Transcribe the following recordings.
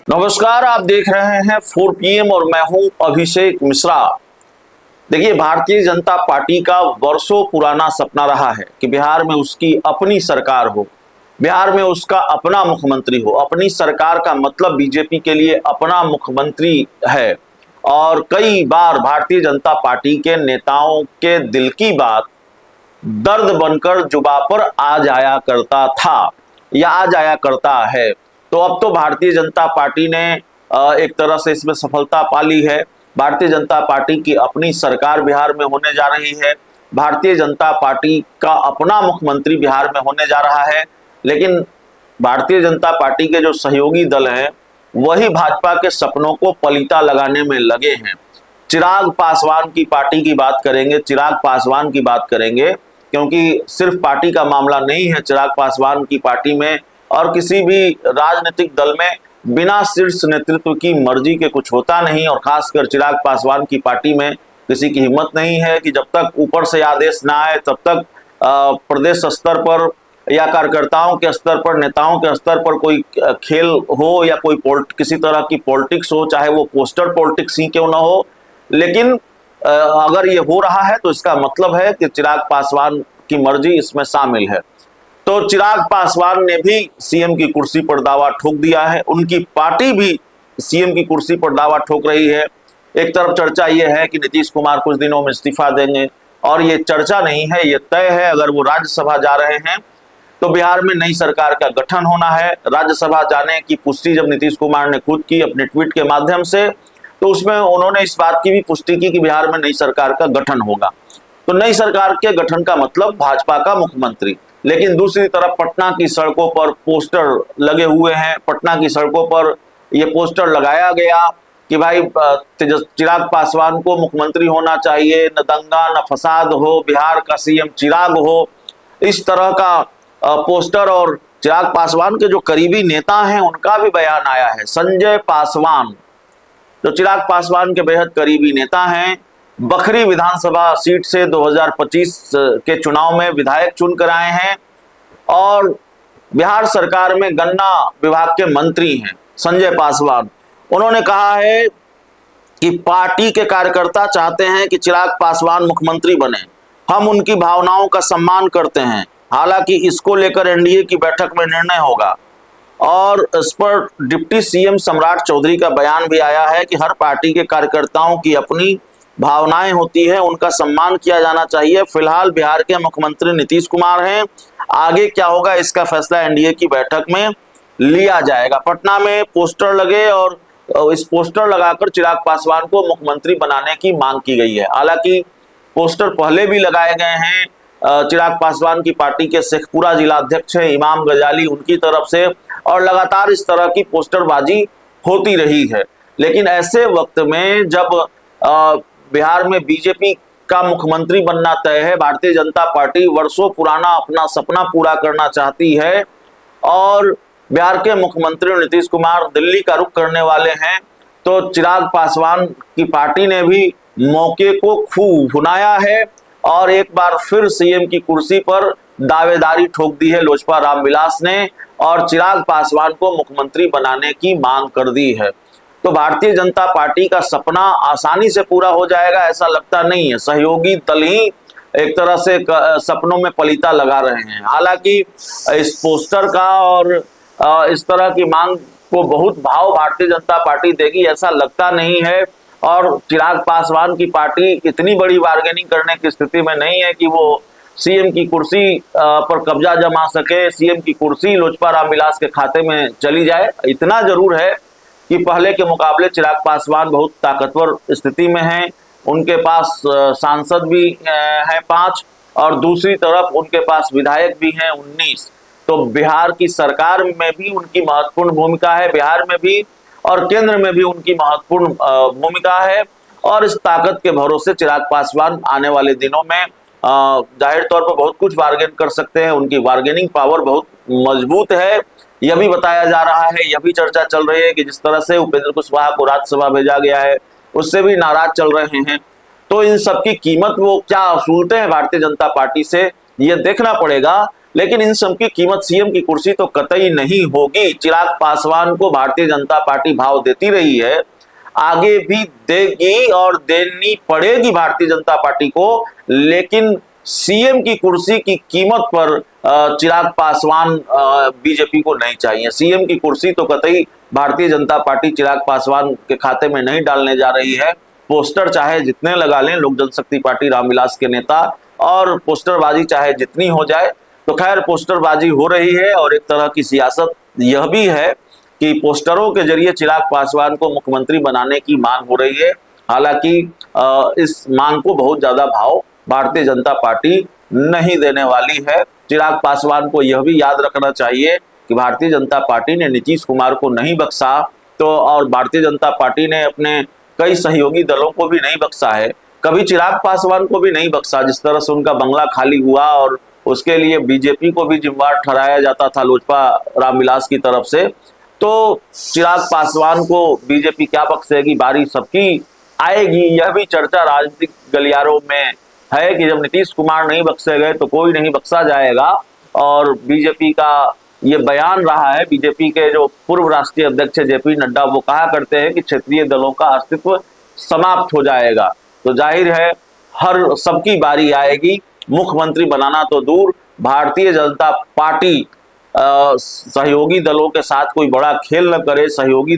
नमस्कार, आप देख रहे हैं 4 PM और मैं हूं अभिषेक मिश्रा। देखिए, भारतीय जनता पार्टी का वर्षों पुराना सपना रहा है कि बिहार में उसकी अपनी सरकार हो, बिहार में उसका अपना मुख्यमंत्री हो। अपनी सरकार का मतलब बीजेपी के लिए अपना मुख्यमंत्री है। और कई बार भारतीय जनता पार्टी के नेताओं के दिल की बात दर्द बनकर जुबां पर आ जाया करता था या आ जाया करता है। तो अब तो भारतीय जनता पार्टी ने एक तरह से इसमें सफलता पा ली है। भारतीय जनता पार्टी की अपनी सरकार बिहार में होने जा रही है। भारतीय जनता पार्टी का अपना मुख्यमंत्री बिहार में होने जा रहा है। लेकिन भारतीय जनता पार्टी के जो सहयोगी दल हैं वही भाजपा के सपनों को पलीता लगाने में लगे हैं। चिराग पासवान की पार्टी की बात करेंगे, चिराग पासवान की बात करेंगे, क्योंकि सिर्फ पार्टी का मामला नहीं है। चिराग पासवान की पार्टी में और किसी भी राजनीतिक दल में बिना शीर्ष नेतृत्व की मर्जी के कुछ होता नहीं। और खासकर चिराग पासवान की पार्टी में किसी की हिम्मत नहीं है कि जब तक ऊपर से आदेश ना आए तब तक प्रदेश स्तर पर या कार्यकर्ताओं के स्तर पर, नेताओं के स्तर पर कोई खेल हो या कोई किसी तरह की पॉलिटिक्स हो, चाहे वो पोस्टर पॉलिटिक्स ही क्यों ना हो। लेकिन अगर ये हो रहा है तो इसका मतलब है कि चिराग पासवान की मर्जी इसमें शामिल है। तो चिराग पासवान ने भी सीएम की कुर्सी पर दावा ठोक दिया है, उनकी पार्टी भी सीएम की कुर्सी पर दावा ठोक रही है। एक तरफ चर्चा यह है कि नीतीश कुमार कुछ दिनों में इस्तीफा देंगे, और ये चर्चा नहीं है, ये तय है। अगर वो राज्यसभा जा रहे हैं तो बिहार में नई सरकार का गठन होना है। राज्यसभा जाने की पुष्टि जब नीतीश कुमार ने खुद की अपने ट्वीट के माध्यम से, तो उसमें उन्होंने इस बात की भी पुष्टि की कि बिहार में नई सरकार का गठन होगा। तो नई सरकार के गठन का मतलब भाजपा का मुख्यमंत्री। लेकिन दूसरी तरफ पटना की सड़कों पर पोस्टर लगे हुए हैं। पटना की सड़कों पर यह पोस्टर लगाया गया कि भाई चिराग पासवान को मुख्यमंत्री होना चाहिए, न दंगा न फसाद हो, बिहार का सीएम चिराग हो, इस तरह का पोस्टर। और चिराग पासवान के जो करीबी नेता हैं उनका भी बयान आया है। संजय पासवान, जो चिराग पासवान के बेहद करीबी नेता हैं, बखरी विधानसभा सीट से 2025 के चुनाव में विधायक चुन कर आए हैं और बिहार सरकार में गन्ना विभाग के मंत्री हैं संजय पासवान। उन्होंने कहा है कि पार्टी के कार्यकर्ता चाहते हैं कि चिराग पासवान मुख्यमंत्री बने। हम उनकी भावनाओं का सम्मान करते हैं, हालांकि इसको लेकर एनडीए की बैठक में निर्णय होगा। और इस पर डिप्टी सीएम सम्राट चौधरी का बयान भी आया है कि हर पार्टी के कार्यकर्ताओं की अपनी भावनाएं होती है, उनका सम्मान किया जाना चाहिए। फिलहाल बिहार के मुख्यमंत्री नीतीश कुमार हैं, आगे क्या होगा इसका फैसला एनडीए की बैठक में लिया जाएगा। पटना में पोस्टर लगे और इस पोस्टर लगाकर चिराग पासवान को मुख्यमंत्री बनाने की मांग की गई है। हालांकि पोस्टर पहले भी लगाए गए हैं चिराग पासवान की पार्टी के शेखपुरा जिलाध्यक्ष हैं इमाम गजाली, उनकी तरफ से, और लगातार इस तरह की पोस्टरबाजी होती रही है। लेकिन ऐसे वक्त में जब बिहार में बीजेपी का मुख्यमंत्री बनना तय है, भारतीय जनता पार्टी वर्षों पुराना अपना सपना पूरा करना चाहती है और बिहार के मुख्यमंत्री नीतीश कुमार दिल्ली का रुख करने वाले हैं, तो चिराग पासवान की पार्टी ने भी मौके को खूब भुनाया है और एक बार फिर सीएम की कुर्सी पर दावेदारी ठोक दी है लोजपा रामविलास ने, और चिराग पासवान को मुख्यमंत्री बनाने की मांग कर दी है। तो भारतीय जनता पार्टी का सपना आसानी से पूरा हो जाएगा ऐसा लगता नहीं है। सहयोगी दल ही एक तरह से सपनों में पलीता लगा रहे हैं। हालांकि इस पोस्टर का और इस तरह की मांग को बहुत भाव भारतीय जनता पार्टी देगी ऐसा लगता नहीं है। और चिराग पासवान की पार्टी इतनी बड़ी बार्गेनिंग करने की स्थिति में नहीं है कि वो सीएम की कुर्सी पर कब्जा जमा सके, सीएम की कुर्सी लोजपा रामविलास के खाते में चली जाए। इतना जरूर है कि पहले के मुकाबले चिराग पासवान बहुत ताकतवर स्थिति में हैं। उनके पास सांसद भी हैं 5 और दूसरी तरफ उनके पास विधायक भी हैं 19। तो बिहार की सरकार में भी उनकी महत्वपूर्ण भूमिका है, बिहार में भी और केंद्र में भी उनकी महत्वपूर्ण भूमिका है। और इस ताकत के भरोसे चिराग पासवान आने वाले दिनों में जाहिर तौर पर बहुत कुछ बार्गेन कर सकते हैं। उनकी बार्गेनिंग पावर बहुत मजबूत है, यह भी बताया जा रहा है। यह भी चर्चा चल रही है कि जिस तरह से उपेंद्र कुशवाहा को राज्यसभा भेजा गया है उससे भी नाराज चल रहे हैं। तो इन सब की कीमत वो क्या वसूलते हैं भारतीय जनता पार्टी से, ये देखना पड़ेगा। लेकिन इन सब की कीमत सीएम की कुर्सी तो कतई नहीं होगी। चिराग पासवान को भारतीय जनता पार्टी भाव देती रही है, आगे भी देगी और देनी पड़ेगी भारतीय जनता पार्टी को, लेकिन सीएम की कुर्सी की कीमत पर चिराग पासवान बीजेपी को नहीं चाहिए। सीएम की कुर्सी तो कतई भारतीय जनता पार्टी चिराग पासवान के खाते में नहीं डालने जा रही है। पोस्टर चाहे जितने लगा लें लोक जनशक्ति पार्टी रामविलास के नेता, और पोस्टरबाजी चाहे जितनी हो जाए, तो खैर पोस्टरबाजी हो रही है। और एक तरह की सियासत यह भी है कि पोस्टरों के जरिए चिराग पासवान को मुख्यमंत्री बनाने की मांग हो रही है। हालांकि इस मांग को बहुत ज्यादा भाव भारतीय जनता पार्टी नहीं देने वाली है। चिराग पासवान को यह भी याद रखना चाहिए कि भारतीय जनता पार्टी ने नीतीश कुमार को नहीं बख्शा, तो और भारतीय जनता पार्टी ने अपने कई सहयोगी दलों को भी नहीं बख्शा है, कभी चिराग पासवान को भी नहीं बख्शा। जिस तरह से उनका बंगला खाली हुआ और उसके लिए बीजेपी को भी जिम्मेदार ठहराया जाता था लोजपा रामविलास की तरफ से, तो चिराग पासवान को बीजेपी क्या बख्शेगी, बारी सबकी आएगी। यह भी चर्चा राजनीतिक गलियारों में है कि जब नीतीश कुमार नहीं बख्शे गए तो कोई नहीं बख्शा जाएगा। और बीजेपी का ये बयान रहा है, बीजेपी के जो पूर्व राष्ट्रीय अध्यक्ष जेपी नड्डा वो कहा करते हैं कि क्षेत्रीय दलों का अस्तित्व समाप्त हो जाएगा। तो जाहिर है हर सबकी बारी आएगी। मुख्यमंत्री बनाना तो दूर, भारतीय जनता पार्टी सहयोगी दलों के साथ कोई बड़ा खेल न करे, सहयोगी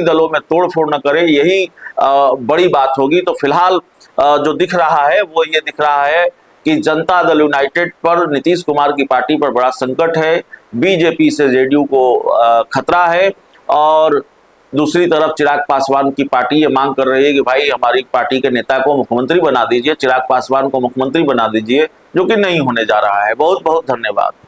दलों में तोड़फोड़ न करे, यही बड़ी बात होगी। तो फिलहाल जो दिख रहा है वो ये दिख रहा है कि जनता दल यूनाइटेड पर, नीतीश कुमार की पार्टी पर बड़ा संकट है, बीजेपी से जेडीयू को खतरा है। और दूसरी तरफ चिराग पासवान की पार्टी ये मांग कर रही है कि भाई हमारी पार्टी के नेता को मुख्यमंत्री बना दीजिए, चिराग पासवान को मुख्यमंत्री बना दीजिए, जो कि नहीं होने जा रहा है। बहुत बहुत धन्यवाद।